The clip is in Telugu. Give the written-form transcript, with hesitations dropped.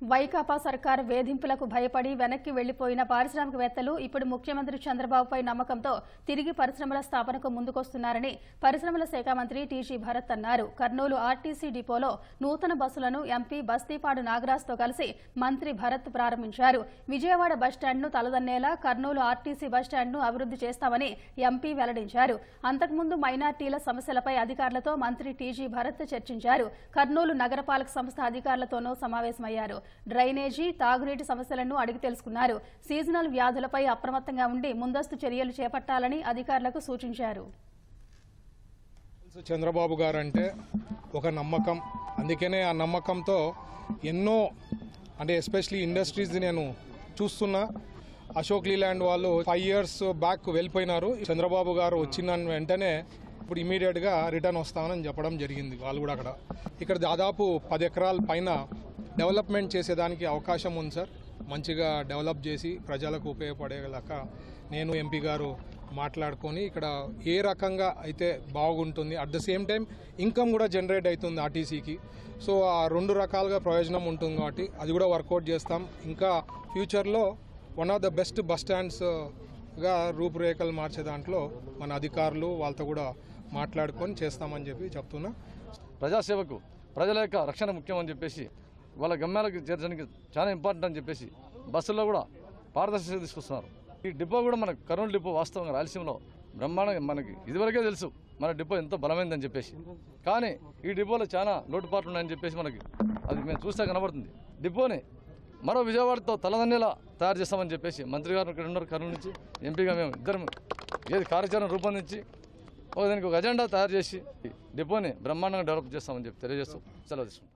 వైకాపా సర్కార్ వేధింపులకు భయపడి వెనక్కి వెళ్లిపోయిన పారిశ్రామికవేత్తలు ఇప్పుడు ముఖ్యమంత్రి చంద్రబాబుపై నమ్మకంతో తిరిగి పరిశ్రమల స్థాపనకు ముందుకొస్తున్నారని పరిశ్రమల శాఖ మంత్రి టీజీ భరత్ అన్నారు. కర్నూలు ఆర్టీసీ డిపోలో నూతన బస్సులను ఎంపీ బస్తీపాడు నాగరాజ్తో కలిసి మంత్రి భరత్ ప్రారంభించారు. విజయవాడ బస్టాండ్ను తలదన్నేలా కర్నూలు ఆర్టీసీ బస్టాండ్ను అభివృద్ధి చేస్తామని ఎంపీ వెల్లడించారు. అంతకుముందు మైనార్టీల సమస్యలపై అధికారులతో మంత్రి టీజీ భరత్ చర్చించారు. కర్నూలు నగరపాలక సంస్థ అధికారులతోనూ సమావేశమయ్యారు. డ్రైనేజీ, తాగునీటి సమస్యలను అడిగి తెలుసుకున్నారు. సీజనల్ వ్యాధులపై అప్రమత్తంగా ఉండి ముందస్తు చర్యలు చేపట్టాలని అధికారులకు సూచించారు. చంద్రబాబు గారు అంటే ఒక నమ్మకం, అందుకనే ఆ నమ్మకంతో ఎన్నో ఎస్పెషలీ ఇండస్ట్రీస్ నేను చూస్తున్నా. అశోక్ లీలాండ్ వాళ్ళు 5 years బ్యాక్ వెళ్ళిపోయినారు. చంద్రబాబు గారు వచ్చిన వెంటనే ఇప్పుడు ఇమీడియట్గా రిటర్న్ వస్తామని చెప్పడం జరిగింది. వాళ్ళు కూడా ఇక్కడ దాదాపు 10 ఎకరాల పైన డెవలప్మెంట్ చేసేదానికి అవకాశం ఉంది సార్. మంచిగా డెవలప్ చేసి ప్రజలకు ఉపయోగపడేలాగా నేను ఎంపీ గారు మాట్లాడుకొని ఇక్కడ ఏ రకంగా అయితే బాగుంటుంది, at the same time income కూడా జనరేట్ అవుతుంది ఆర్టీసీకి. సో ఆ 2 రకాలుగా ప్రయోజనం ఉంటుంది కాబట్టి అది కూడా వర్కౌట్ చేస్తాం. ఇంకా ఫ్యూచర్లో one of the best bus స్టాండ్స్గా రూపురేఖలు మార్చే దాంట్లో మన అధికారులు వాళ్ళతో కూడా మాట్లాడుకొని చేస్తామని చెప్పి చెప్తున్నా. ప్రజాసేవకు ప్రజల యొక్క రక్షణ ముఖ్యం అని చెప్పేసి వాళ్ళ గమ్యాలకు చేర్చడానికి చాలా ఇంపార్టెంట్ అని చెప్పేసి బస్సుల్లో కూడా పారదర్శకత తీసుకొస్తున్నారు. ఈ డిపో కూడా మన కర్నూలు డిపో వాస్తవంగా రాయలసీమలో బ్రహ్మాండంగా మనకి ఇదివరకే తెలుసు మన డిపో ఎంతో బలమైందని చెప్పేసి. కానీ ఈ డిపోలో చాలా లోటుపాట్లు ఉన్నాయని చెప్పేసి మనకి అది మేము చూస్తే కనబడుతుంది. డిపోని మరో విజయవాడతో తలదన్నేలా తయారు చేస్తామని చెప్పేసి మంత్రి గారు ఇక్కడ ఉన్నారు. కర్నూలు నుంచి ఎంపీగా మేము ఇద్దరం ఏది కార్యాచరణ రూపొందించి దానికి ఒక అజెండా తయారు చేసి డిపోని బ్రహ్మాండంగా డెవలప్ చేస్తామని చెప్పి తెలియజేస్తూ సెలవు తీసుకుంటాం.